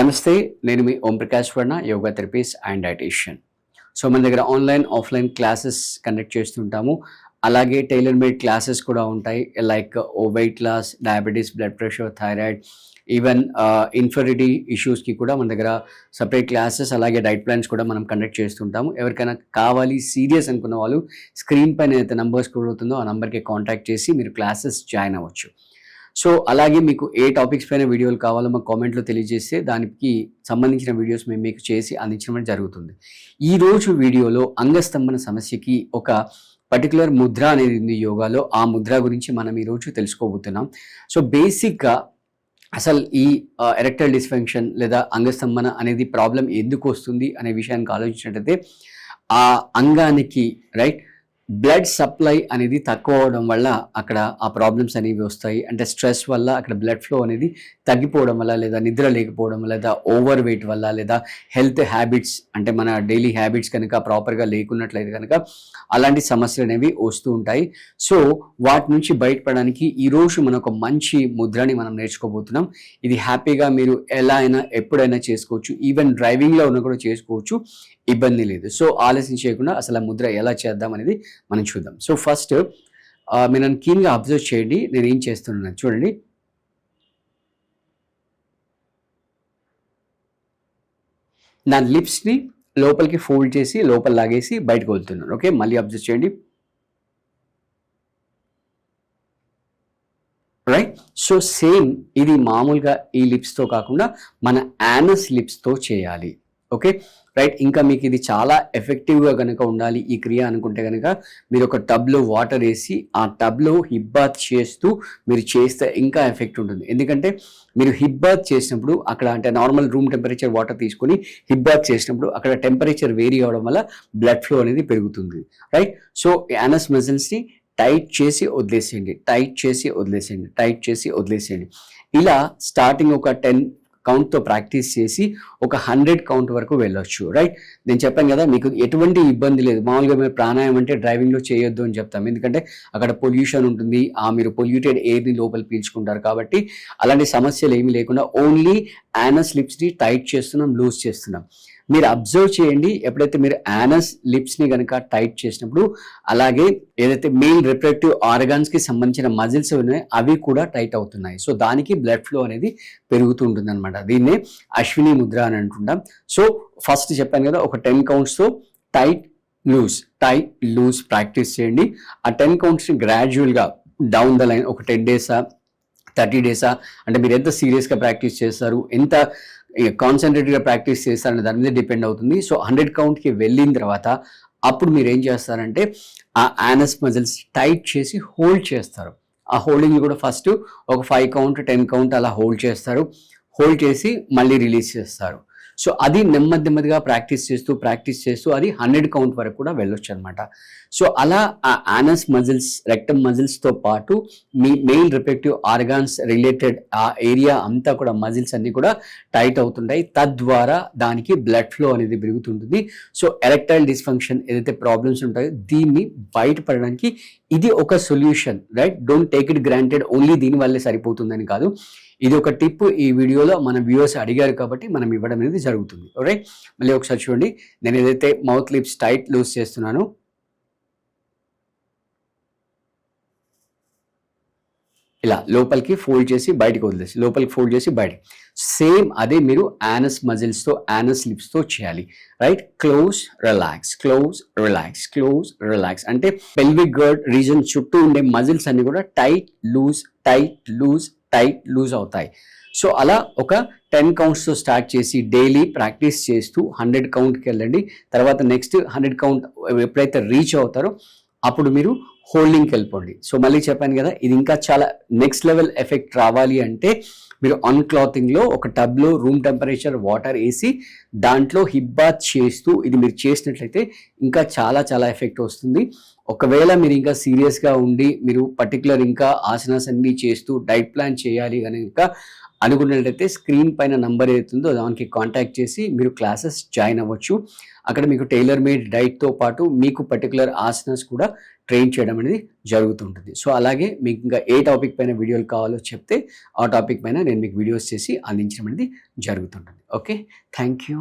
నమస్తే. నేను మీ Om Prakash Varna, yoga therapist and dietician. So మన దగ్గర ఆన్లైన్, ఆఫ్లైన్ క్లాసెస్ కండక్ట్ చేస్తుంటాము. అలాగే టైలర్ మేడ్ క్లాసెస్ కూడా ఉంటాయి. Like weight loss, diabetes, blood pressure, thyroid, even infertility ఇష్యూస్కి కూడా మన దగ్గర సపరేట్ క్లాసెస్, అలాగే డైట్ ప్లాన్స్ కూడా మనం కండక్ట్ చేస్తుంటాము. ఎవరికైనా కావాలి, సీరియస్ అనుకున్న వాళ్ళు స్క్రీన్ పైన ఏదైతే నంబర్ స్క్రోల్ అవుతుందో ఆ నెంబర్కి కాంటాక్ట్ చేసి మీరు క్లాసెస్ జాయిన్ అవ్వచ్చు. సో అలాగే మీకు ఏ టాపిక్స్ పైన వీడియోలు కావాలో మాకు కామెంట్లో తెలియజేస్తే దానికి సంబంధించిన వీడియోస్ మేము మీకు చేసి అందించడం జరుగుతుంది. ఈరోజు వీడియోలో అంగస్తంభన సమస్యకి ఒక పర్టికులర్ ముద్ర అనేది ఉంది యోగాలో. ఆ ముద్ర గురించి మనం ఈరోజు తెలుసుకోబోతున్నాం. సో బేసిక్గా అసలు ఈ ఎరెక్టైల్ డిస్ఫంక్షన్ లేదా అంగస్తంభన అనేది ప్రాబ్లం ఎందుకు వస్తుంది అనే విషయానికి ఆలోచించినట్టయితే ఆ అంగానికి బ్లడ్ సప్లై అనేది తక్కువ అవడం వల్ల అక్కడ ఆ ప్రాబ్లమ్స్ అనేవి వస్తాయి. అంటే స్ట్రెస్ వల్ల అక్కడ బ్లడ్ ఫ్లో అనేది తగ్గిపోవడం వల్ల, లేదా నిద్ర లేకపోవడం వల్ల, లేదా ఓవర్ వెయిట్ వల్ల, లేదా హెల్త్ హ్యాబిట్స్ అంటే మన డైలీ హ్యాబిట్స్ కనుక ప్రాపర్గా లేకున్నట్లయితే కనుక అలాంటి సమస్యలు అనేవి వస్తూ ఉంటాయి. సో వాటి నుంచి బయటపడడానికి ఈరోజు మనం ఒక మంచి ముద్రని మనం నేర్చుకోబోతున్నాం. ఇది హ్యాపీగా మీరు ఎలా అయినా ఎప్పుడైనా చేసుకోవచ్చు. ఈవెన్ డ్రైవింగ్లో ఉన్న కూడా చేసుకోవచ్చు, ఇబ్బంది లేదు. సో ఆలస్యం చేయకుండా అసలు ఆ ముద్ర ఎలా చేద్దాం అనేది మనం చూద్దాం. సో ఫస్ట్ మీరు నన్ను కీన్గా అబ్జర్వ్ చేయండి. నేను ఏం చేస్తున్నాను చూడండి. నా లిప్స్ని లోపలికి ఫోల్డ్ చేసి లోపల లాగేసి బయటకు వెళ్తున్నాను. ఓకే, మళ్ళీ అబ్జర్వ్ చేయండి. రైట్. సో సేమ్ ఇది మామూలుగా ఈ లిప్స్తో కాకుండా మన యానస్ లిప్స్తో చేయాలి. Okay right. ఇంకా మీకు ఇది చాలా ఎఫెక్టివ్గా కనుక ఉండాలి ఈ క్రియ అనుకుంటే కనుక మీరు ఒక టబ్లో వాటర్ వేసి ఆ టబ్లో హిప్ బాత్ చేస్తూ మీరు చేస్తే ఇంకా ఎఫెక్ట్ ఉంటుంది. ఎందుకంటే మీరు హిప్ బాత్ చేసినప్పుడు అక్కడ అంటే నార్మల్ రూమ్ టెంపరేచర్ వాటర్ తీసుకొని హిప్ బాత్ చేసినప్పుడు అక్కడ టెంపరేచర్ వేరీ అవడం వల్ల బ్లడ్ ఫ్లో అనేది పెరుగుతుంది. రైట్. సో యానస్ మజిల్స్ని టైట్ చేసి వదిలేసేయండి, టైట్ చేసి వదిలేసేయండి, టైట్ చేసి వదిలేసేయండి. ఇలా స్టార్టింగ్ ఒక 10 కౌంట్తో ప్రాక్టీస్ చేసి ఒక 100 కౌంట్ వరకు వెళ్ళొచ్చు. రైట్. నేను చెప్పాను కదా మీకు ఎటువంటి ఇబ్బంది లేదు. మామూలుగా మీరు ప్రాణాయామం అంటే డ్రైవింగ్లో చేయొద్దు అని చెప్తాం, ఎందుకంటే అక్కడ పొల్యూషన్ ఉంటుంది, మీరు పొల్యూటెడ్ ఎయిర్ని లోపల పీల్చుకుంటారు. కాబట్టి అలాంటి సమస్యలు ఏమీ లేకుండా ఓన్లీ యానస్ లిప్స్ని టైట్ చేస్తున్నాం, లూజ్ చేస్తున్నాం. మీరు అబ్జర్వ్ చేయండి, ఎప్పుడైతే మీరు యానస్ లిప్స్ని కనుక టైట్ చేసినప్పుడు అలాగే ఏదైతే మెయిన్ రిప్రొడక్టివ్ ఆర్గాన్స్కి సంబంధించిన మజిల్స్ ఉన్నాయో అవి కూడా టైట్ అవుతున్నాయి. సో దానికి బ్లడ్ ఫ్లో అనేది పెరుగుతూ ఉంటుంది అనమాట. దీన్నే అశ్విని ముద్ర అని అంటుంటాం. సో ఫస్ట్ చెప్పాను కదా, ఒక 10 కౌంట్స్తో టైట్ లూజ్ ప్రాక్టీస్ చేయండి. ఆ 10 కౌంట్స్ని గ్రాడ్యువల్గా డౌన్ ద లైన్ ఒక 10 డేసా 30 డేసా అంటే మీరు ఎంత సీరియస్గా ప్రాక్టీస్ చేస్తారు, ఎంత కాన్సన్ట్రేటెడ్గా ప్రాక్టీస్ చేస్తారనే దాని మీద డిపెండ్ అవుతుంది. సో 100 కౌంట్కి వెళ్ళిన తర్వాత అప్పుడు మీరు ఏం చేస్తారంటే ఆ యానస్ మజిల్స్ టైట్ చేసి హోల్డ్ చేస్తారు. ఆ హోల్డింగ్ కూడా ఫస్ట్ ఒక 5 కౌంట్ 10 కౌంట్ అలా హోల్డ్ చేస్తారు. హోల్డ్ చేసి మళ్ళీ రిలీజ్ చేస్తారు. సో అది నెమ్మదిగా ప్రాక్టీస్ చేస్తూ అది 100 కౌంట్ వరకు కూడా వెళ్ళొచ్చు అనమాట. సో అలా ఆ యానస్ మజిల్స్, రెక్టమ్ మజిల్స్తో పాటు మీ మెయిన్ రిప్రొడక్టివ్ ఆర్గాన్స్ రిలేటెడ్ ఆ ఏరియా అంతా కూడా మజిల్స్ అన్ని కూడా టైట్ అవుతుంటాయి. తద్వారా దానికి బ్లడ్ ఫ్లో అనేది పెరుగుతుంటుంది. సో ఎరెక్టైల్ డిస్ఫంక్షన్ ఏదైతే ప్రాబ్లమ్స్ ఉంటాయో దీన్ని బయటపడడానికి ఇది ఒక solution. Right. Don't take it granted, only దీని వల్లే సరిపోతుందని కాదు. ఇది ఒక టిప్ ఈ వీడియోలో మన వ్యూవర్స్ అడిగారు కాబట్టి మనం ఇవ్వడం అనేది జరుగుతుంది. రైట్. మళ్ళీ ఒకసారి చూడండి, నేను ఏదైతే మౌత్ లిప్స్ టైట్ లూజ్ చేస్తున్నానో ఇలా లోపలికి ఫోల్డ్ చేసి బయటకు వదిలేసి లోపలికి ఫోల్డ్ చేసి బయట. సేమ్ అదే మీరు యానస్ మజిల్స్తో యానస్ లిప్స్తో చేయాలి. Right. Close relax, close relax, close relax అంటే పెల్విక్ గర్డ్ రీజన్ చుట్టూ ఉండే మజిల్స్ అన్ని కూడా టైట్ లూజ్ అవుతాయి. సో అలా ఒక 10 కౌంట్స్తో స్టార్ట్ చేసి డైలీ ప్రాక్టీస్ చేస్తూ 100 కౌంట్కి వెళ్ళండి. తర్వాత నెక్స్ట్ 100 కౌంట్ ఎప్పుడైతే రీచ్ అవుతారో అప్పుడు మీరు హోల్డింగ్కి వెళ్ళిపోండి. సో మళ్ళీ చెప్పాను కదా, ఇది ఇంకా చాలా నెక్స్ట్ లెవెల్ ఎఫెక్ట్ రావాలి అంటే మీరు అన్క్లాతింగ్లో ఒక టబ్లో రూమ్ టెంపరేచర్ వాటర్ వేసి దాంట్లో హిప్ బాత్ చేస్తూ ఇది మీరు చేసినట్లయితే ఇంకా చాలా ఎఫెక్ట్ వస్తుంది. ఒకవేళ మీరు ఇంకా సీరియస్గా ఉండి మీరు పర్టికులర్ ఇంకా ఆసనాస్ అన్ని చేస్తూ డైట్ ప్లాన్ చేయాలి కనుక అనుకున్నట్లయితే స్క్రీన్ పైన నంబర్ ఏదైతుందో దానికి కాంటాక్ట్ చేసి మీరు క్లాసెస్ జాయిన్ అవ్వచ్చు. అక్కడ మీకు టైలర్ మేడ్ డైట్తో పాటు మీకు పర్టికులర్ ఆసనాస్ కూడా ట్రైన్ చేయడం అనేది జరుగుతుంటుంది. సో అలాగే మీకు ఇంకా ఏ టాపిక్ పైన వీడియోలు కావాలో చెప్తే ఆ టాపిక్ పైన నేను మీకు వీడియోస్ చేసి అందించడం అనేది జరుగుతుంటుంది. Okay, thank you.